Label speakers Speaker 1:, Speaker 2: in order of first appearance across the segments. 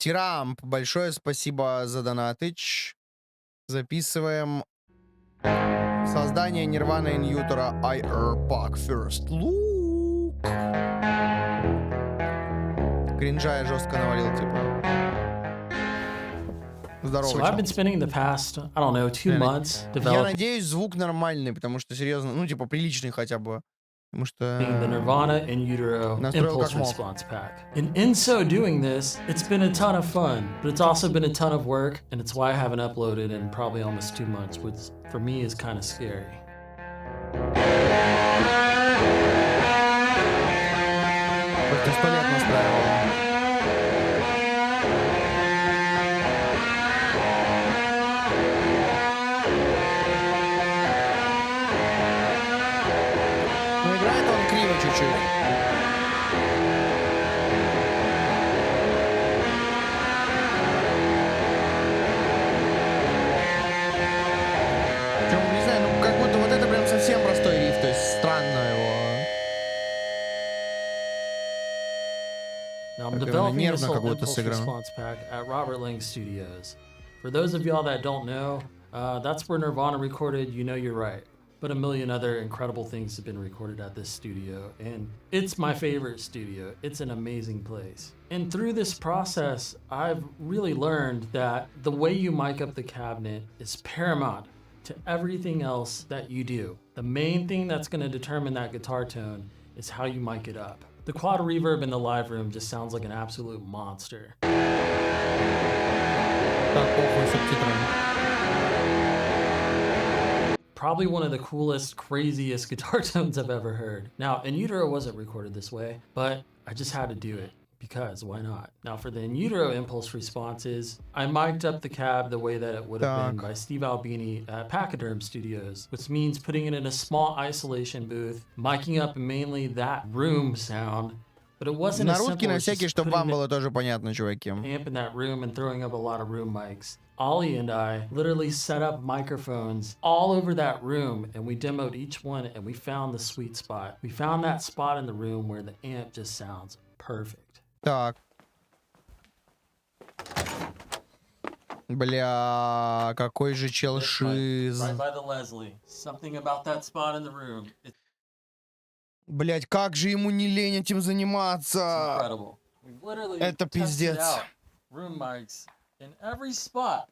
Speaker 1: Тирамп, большое спасибо за донатыч. Записываем создание Nirvana In Utero I.R. Pack First Look. Кринжа я жестко навалил, типа. Здорово.
Speaker 2: So I've been spending the past, I don't know, 2 months
Speaker 1: Я
Speaker 2: developing
Speaker 1: надеюсь, звук нормальный, потому что, серьезно, ну, типа, приличный хотя бы. Потому что...
Speaker 2: the Nirvana In Utero
Speaker 1: Настроил
Speaker 2: impulse
Speaker 1: как мог.
Speaker 2: response pack. And in so doing this, it's been a ton of fun, but it's also been a ton of work, and it's why I haven't uploaded in probably almost 2 months, which for me is kind of scary.
Speaker 1: Только 100 лет настраивал. Ну, играет он криво чуть-чуть. Причем, не знаю, ну как будто вот это прям совсем простой риф, то есть странно его.
Speaker 2: Now I'm
Speaker 1: Как
Speaker 2: developing
Speaker 1: нервно
Speaker 2: this whole
Speaker 1: как будто
Speaker 2: impulse
Speaker 1: сыграно.
Speaker 2: response pack at Robert Lang Studios. For those of y'all that don't know, that's where Nirvana recorded You Know You're Right. But a million other incredible things have been recorded at this studio, and it's my favorite studio. It's an amazing place. And through this process, I've really learned that the way you mic up the cabinet is paramount to everything else that you do. The main thing that's going to determine that guitar tone is how you mic it up. The quad reverb in the live room just sounds like an absolute monster.
Speaker 1: Так, похуй, субтитрами.
Speaker 2: Probably one of the coolest, craziest guitar tones I've ever heard. Now, In Utero wasn't recorded this way, but I just had to do it because why not? Now, for the In Utero impulse responses, I mic'd up the cab the way that it would have been by Steve Albini at Pachyderm Studios, which means putting it in a small isolation booth, miking up mainly that room sound. But it wasn't
Speaker 1: На
Speaker 2: as
Speaker 1: русский,
Speaker 2: simple
Speaker 1: на
Speaker 2: as just
Speaker 1: всякий, чтобы вам
Speaker 2: putting
Speaker 1: было тоже понятно, чуваки.
Speaker 2: the amp in that room and throwing up a lot of room mics. Ollie and I literally set up microphones all over that room, and we demoed each one, and we found the sweet spot. We found that spot in the room where the amp just sounds perfect.
Speaker 1: Так. Бля, какой же чел шиз.
Speaker 2: Right by the Leslie. Something about that spot in the room. It's
Speaker 1: Блять, как же ему не лень этим заниматься.
Speaker 2: incredible. We literally
Speaker 1: Это
Speaker 2: tested
Speaker 1: пиздец.
Speaker 2: out room mics in every spot.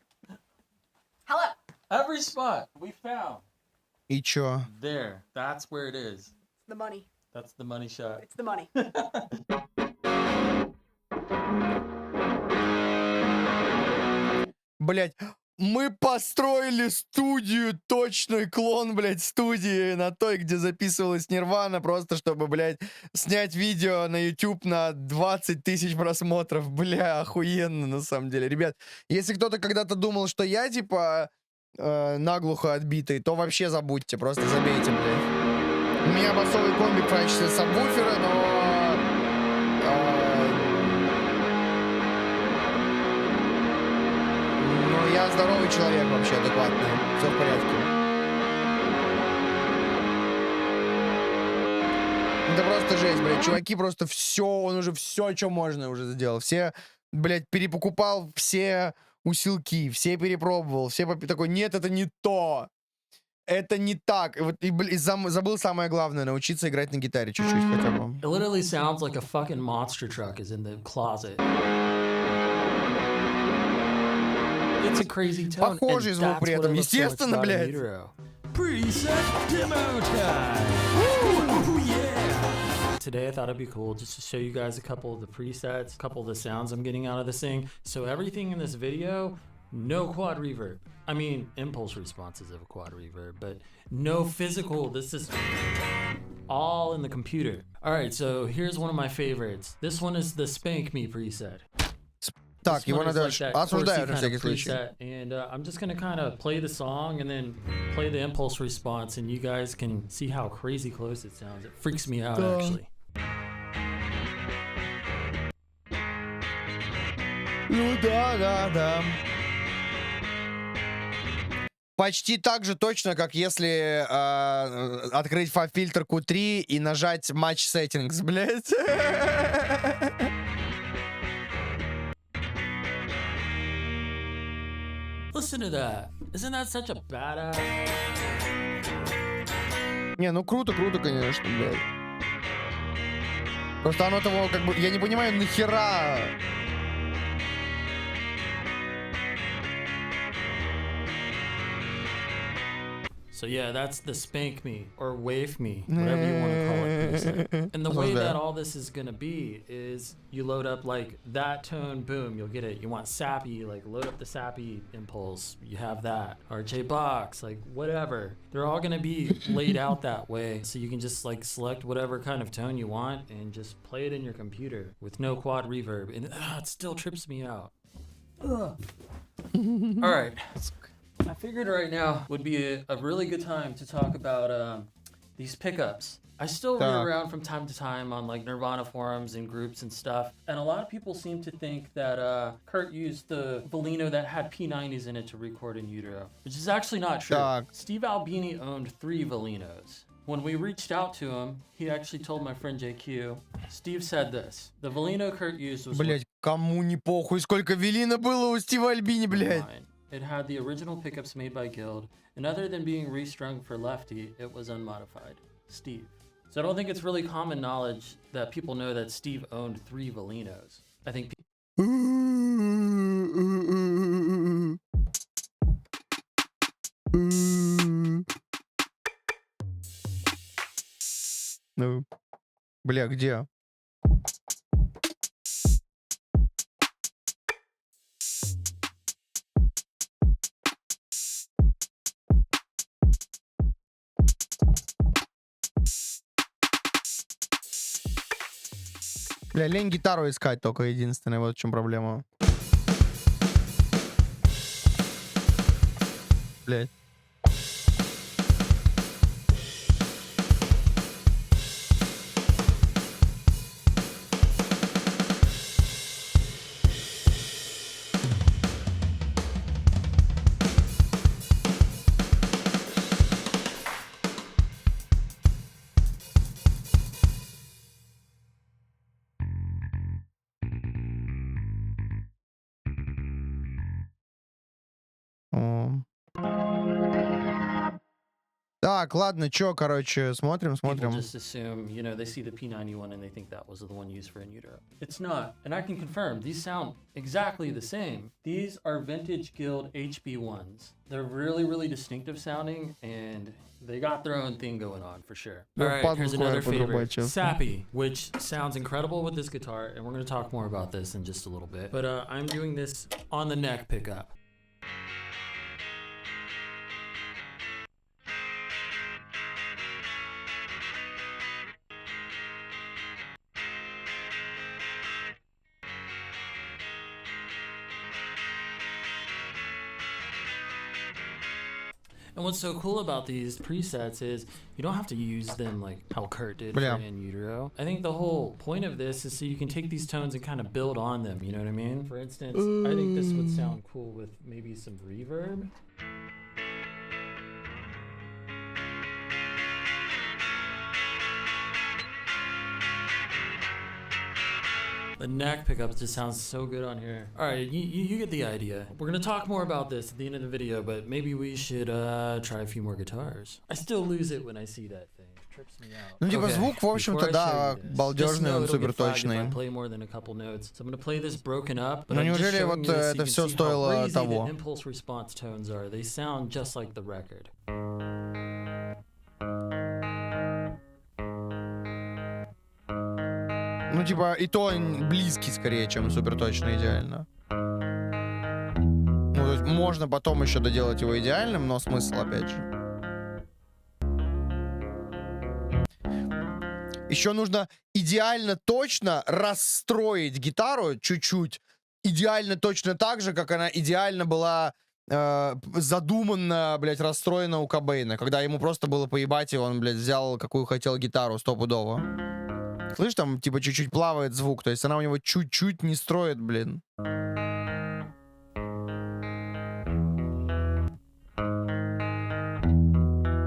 Speaker 3: Hello.
Speaker 2: Every spot we found.
Speaker 1: И чё?
Speaker 2: There. That's where it is.
Speaker 3: The money.
Speaker 2: That's the money shot.
Speaker 3: It's the money.
Speaker 1: Блять, мы построили студию, точный клон, блять, студии на той, где записывалась Нирвана, просто чтобы, блять, снять видео на YouTube на 20 тысяч просмотров. Бля, охуенно, на самом деле. Ребят, если кто-то когда-то думал, что я, типа, наглухо отбитый, то вообще забудьте, просто забейте, блядь. У меня басовый комбик в качестве сабвуфера, но... Ну, я здоровый человек вообще, адекватный. Все в порядке. Это просто жесть, блядь. Чуваки просто все, он уже все, что можно уже сделал. Все, блядь, перепокупал все усилки, все перепробовал, все такой, нет, это не то. Это не так. И забыл самое главное, научиться играть на гитаре чуть-чуть хотя бы.
Speaker 2: It literally sounds like a fucking monster truck is in the closet. It's a crazy tone.
Speaker 1: Похожий звук при этом, естественно, блядь.
Speaker 2: Preset demo time. Ooh, yeah. Today I thought it'd be cool just to show you guys a couple of the presets, a couple of the sounds I'm getting out of this thing. So everything in this video, no quad reverb. I mean, impulse responses of a quad reverb, but no physical. This is all in the computer. All right, so here's one of my favorites. This one is the Spank Me preset.
Speaker 1: Так, его надо осуждаю на всякий случай.
Speaker 2: And I'm just gonna kind of play the song and then play the impulse response, and you guys can see how crazy close it sounds. It freaks me out, actually.
Speaker 1: Ну да. Почти так же точно, как если открыть фильтр Q3 и нажать Match Settings, блядь.
Speaker 2: Listen to that. Isn't that such a badass?
Speaker 1: Не, ну круто, конечно, блядь. Просто оно того, как бы, я не понимаю, нахера.
Speaker 2: So yeah, that's the spank me or wave me, whatever you want to call it. Preset. And the way that all this is gonna be is you load up like that tone, boom, you'll get it. You want sappy, like load up the sappy impulse, you have that. RJ box, like whatever. They're all gonna be laid out that way, so you can just like select whatever kind of tone you want and just play it in your computer with no quad reverb, and it still trips me out. All right. I figured right now would be a really good time to talk about these pickups. I still read around from time to time on like Nirvana forums and groups and stuff, and a lot of people seem to think that Kurt used the Volino that had P90s in it to record In Utero, which is actually not true. Steve Albini owned 3 Volinos. When we reached out to him, he actually told my friend JQ, Steve said this, the Volino Kurt used was...
Speaker 1: Блять, кому не похуй, сколько Велина было у Стива Альбини, блядь.
Speaker 2: It had the original pickups made by Guild, and other than being restrung for lefty, it was unmodified. Steve. So I don't think it's really common knowledge that people know that Steve owned 3 Volinos. I think
Speaker 1: Ну, бля, где? Бля, лень гитару искать только единственное, вот в чем проблема. Блять. Так, ладно, чё, короче, смотрим.
Speaker 2: people just assume, you know, they see the P91 and they think that was the one used for In Utero. It's not, and I can confirm, these sound exactly the same. These are vintage Guild HB1s. They're really, really distinctive sounding, and they got their own thing going on for sure. All right, here's another favorite, Sappy, which sounds incredible with this guitar, and we're gonna talk more about this in just a little bit. But I'm doing this on the neck pickup. And what's so cool about these presets is you don't have to use them like how Kurt did for In Utero. I think the whole point of this is so you can take these tones and kind of build on them, you know what I mean? For instance, I think this would sound cool with maybe some reverb. The neck pickup just sounds so good on here. All right, you get the idea. We're gonna talk more about this at the end of the video, but maybe we should try a few more guitars. I still lose it when I see that thing. It trips me out.
Speaker 1: Ну, типа, звук, в общем-то, да, балдежный, он супер точный.
Speaker 2: Play more than a couple notes. So I'm gonna play this broken up.
Speaker 1: Но неужели вот это все стоило того?
Speaker 2: The impulse response tones are. They sound just like the record.
Speaker 1: Ну, типа, и то близкий скорее, чем супер точно идеально. Ну, то есть можно потом еще доделать его идеальным, но смысл, опять же. Еще нужно идеально точно расстроить гитару чуть-чуть. Идеально точно так же, как она идеально была задуманно, блядь, расстроена у Кобейна. Когда ему просто было поебать, и он, блядь, взял какую хотел гитару стопудово. Слышь, там, типа, чуть-чуть плавает звук. То есть она у него чуть-чуть не строит, блин.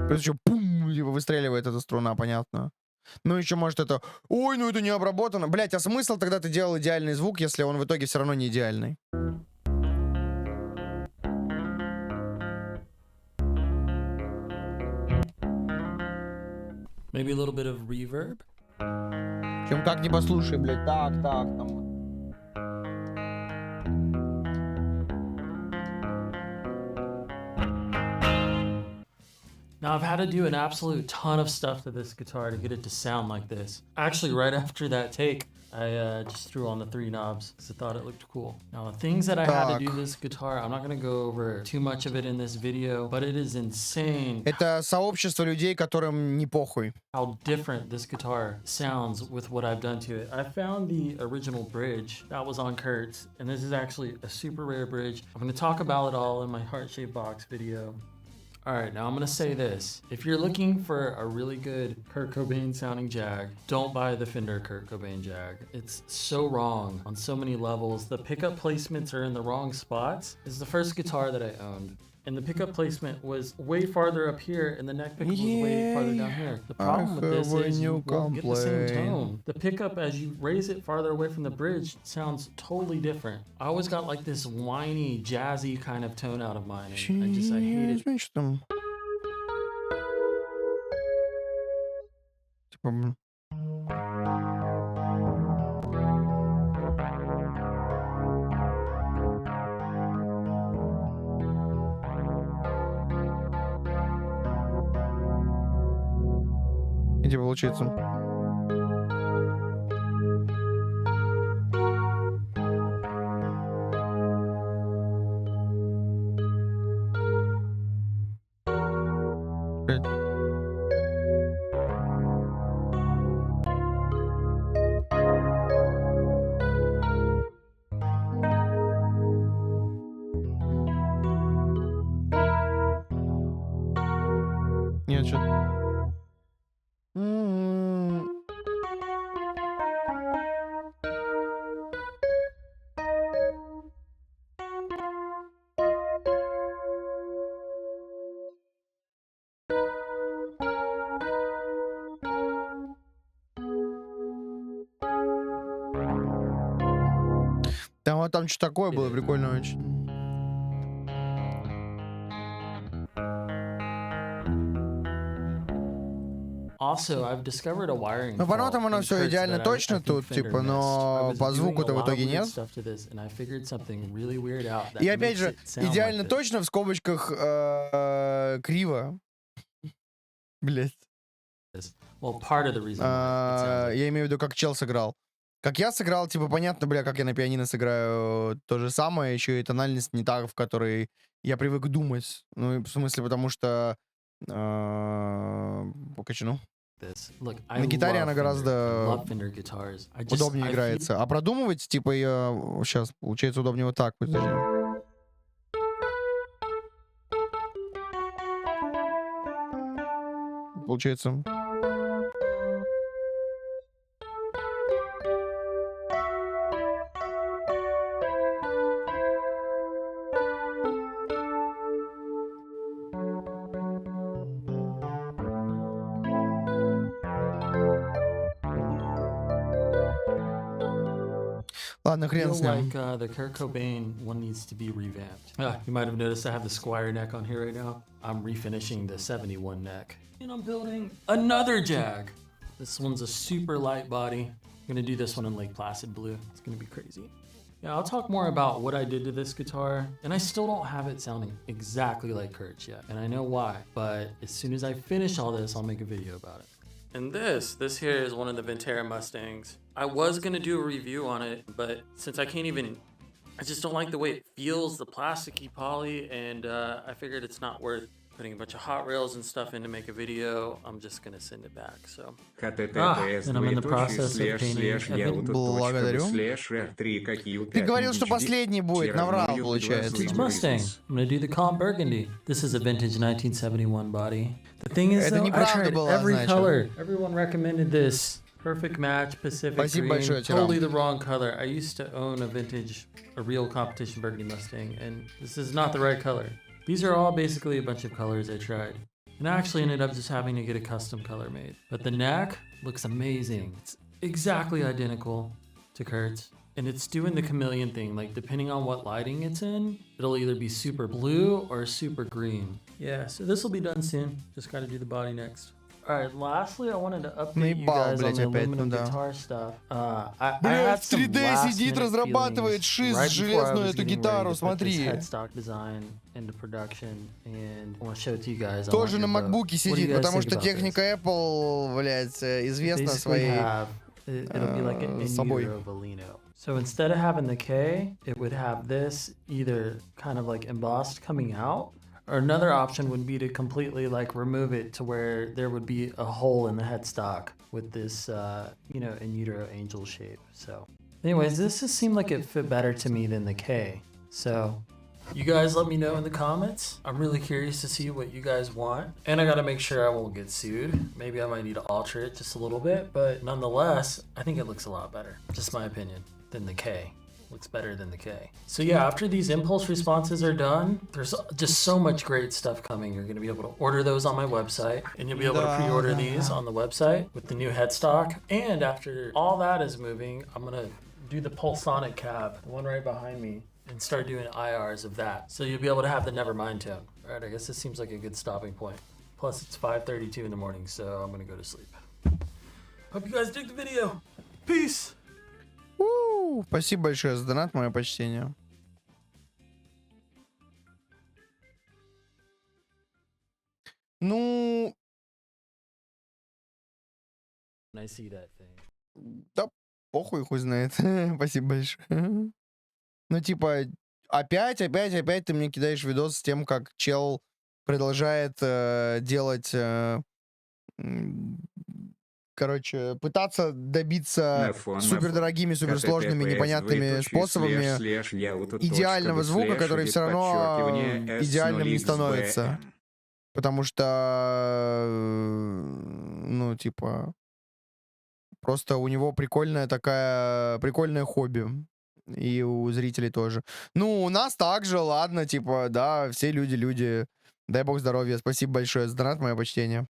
Speaker 1: Просто еще пум, типа, выстреливает эта струна, понятно. Ну, еще может это... Ой, ну это не обработано. Блять, а смысл тогда ты делал идеальный звук, если он в итоге все равно не идеальный?
Speaker 2: Maybe a little bit of reverb.
Speaker 1: Чем как не послушай, блядь, так, там.
Speaker 2: Now I've had to do an absolute ton of stuff to this guitar to get it to sound like this. Actually, right after that take, I just threw on the 3 knobs because I thought it looked cool. Now the things that I had to do this guitar, I'm not gonna go over too much of it in this video, but it is insane.
Speaker 1: Это сообщество людей, которым не похуй.
Speaker 2: How different this guitar sounds with what I've done to it. I found the original bridge that was on Kurt's, and this is actually a super rare bridge. I'm gonna talk about it all in my heart-shaped box video. Alright, now I'm gonna say this. If you're looking for a really good Kurt Cobain sounding Jag, don't buy the Fender Kurt Cobain Jag. It's so wrong on so many levels. The pickup placements are in the wrong spots. It's the first guitar that I owned. And the pickup placement was way farther up here and the neck pickup was way farther down here. The problem with this is you won't get the same tone. The pickup, as you raise it farther away from the bridge, sounds totally different. I always got like this whiny, jazzy kind of tone out of mine. And I hate it.
Speaker 1: Где получается? Нет, что? Там что такое было, прикольно очень.
Speaker 2: Also, I've discovered a wiring
Speaker 1: Ну, по нотам оно все идеально точно тут, типа, но по звуку-то в итоге нет. И опять же, идеально точно в скобочках криво. Блять. Я имею в виду, как чел сыграл. Как я сыграл, типа, понятно, бля, как я на пианино сыграю то же самое, еще и тональность не та, в которой я привык думать. Ну, в смысле, потому что покачну. На гитаре она гораздо удобнее играется. А продумывать, типа, ее сейчас получается удобнее вот так. Подожди. Получается. Ладно, хрен с ним.
Speaker 2: The Kurt Cobain one needs to be revamped. You might have noticed I have the Squire neck on here right now. I'm refinishing the 71 neck. And I'm building another Jag. This one's a super light body. I'm gonna do this one in Lake Placid blue. It's gonna be crazy. Yeah, I'll talk more about what I did to this guitar, and I still don't have it sounding exactly like Kurt's yet, and I know why, but as soon as I finish all this, I'll make a video about it. And this here is one of the Ventera Mustangs. I was gonna do a review on it, but since I just don't like the way it feels, the plasticky poly, and I figured it's not worth putting a bunch of hot rails and stuff in to make a video. I'm just gonna send it back, so. And I'm in the process of painting.
Speaker 1: Благодарю. Ты говорил, что последний будет, наврал, получается.
Speaker 2: Vintage Mustang. I'm gonna do the calm burgundy. This is a vintage 1971 body. The thing is, though, I tried every color. Everyone recommended this. Perfect match, Pacific Green. Totally the wrong color. I used to own a real competition burgundy Mustang, and this is not the right color. These are all basically a bunch of colors I tried. And I actually ended up just having to get a custom color made. But the neck looks amazing. It's exactly identical to Kurt's. And it's doing the chameleon thing, like depending on what lighting it's in, it'll either be super blue or super green. Yeah, so this will be done soon. Just gotta do the body next. Alright, lastly, I wanted to update you
Speaker 1: Наебал,
Speaker 2: guys on
Speaker 1: блядь,
Speaker 2: the
Speaker 1: опять, ну
Speaker 2: aluminum
Speaker 1: да.
Speaker 2: guitar stuff. I
Speaker 1: Блядь,
Speaker 2: had
Speaker 1: в
Speaker 2: some
Speaker 1: 3D сидит,
Speaker 2: last-minute
Speaker 1: разрабатывает
Speaker 2: feelings
Speaker 1: шиз,
Speaker 2: right before I
Speaker 1: железную
Speaker 2: was
Speaker 1: эту
Speaker 2: getting ready
Speaker 1: гитару,
Speaker 2: to put this
Speaker 1: смотри.
Speaker 2: headstock design into production, and I want to show it to you guys. I want
Speaker 1: Тоже на
Speaker 2: your vote.
Speaker 1: макбуке
Speaker 2: What do you
Speaker 1: сидит,
Speaker 2: guys
Speaker 1: потому
Speaker 2: think
Speaker 1: что
Speaker 2: about this?
Speaker 1: техника Apple, блядь,
Speaker 2: It
Speaker 1: известна
Speaker 2: basically
Speaker 1: своей
Speaker 2: it'll be like an in
Speaker 1: собой.
Speaker 2: utero Volino. So instead of having the K, it would have this either kind of like embossed coming out, or another option would be to completely like remove it to where there would be a hole in the headstock with this, you know, in utero angel shape. So anyways, this just seemed like it fit better to me than the K. So you guys let me know in the comments. I'm really curious to see what you guys want. And I gotta make sure I won't get sued. Maybe I might need to alter it just a little bit, but nonetheless, I think it looks a lot better. Just my opinion, than the K. Looks better than the K. So yeah, after these impulse responses are done, there's just so much great stuff coming. You're gonna be able to order those on my website, and you'll be able to pre-order these on the website with the new headstock. And after all that is moving, I'm gonna do the Pulsonic cab, the one right behind me, and start doing IRs of that. So you'll be able to have the Nevermind tone. All right, I guess this seems like a good stopping point. Plus it's 5:32 in the morning, so I'm gonna go to sleep. Hope you guys dig the video. Peace.
Speaker 1: Спасибо большое за донат, мое почтение. Ну,
Speaker 2: I see that thing.
Speaker 1: да похуй, хуй знает. Спасибо большое. Ну, типа, опять ты мне кидаешь видос с тем, как чел продолжает делать... короче, пытаться добиться супердорогими, суперсложными, непонятными способами идеального звука, который все равно идеальным не становится. Потому что, ну, типа, просто у него прикольное хобби. И у зрителей тоже. Ну, у нас также, ладно, типа, да, все люди. Дай бог здоровья. Спасибо большое за донат, мое почтение.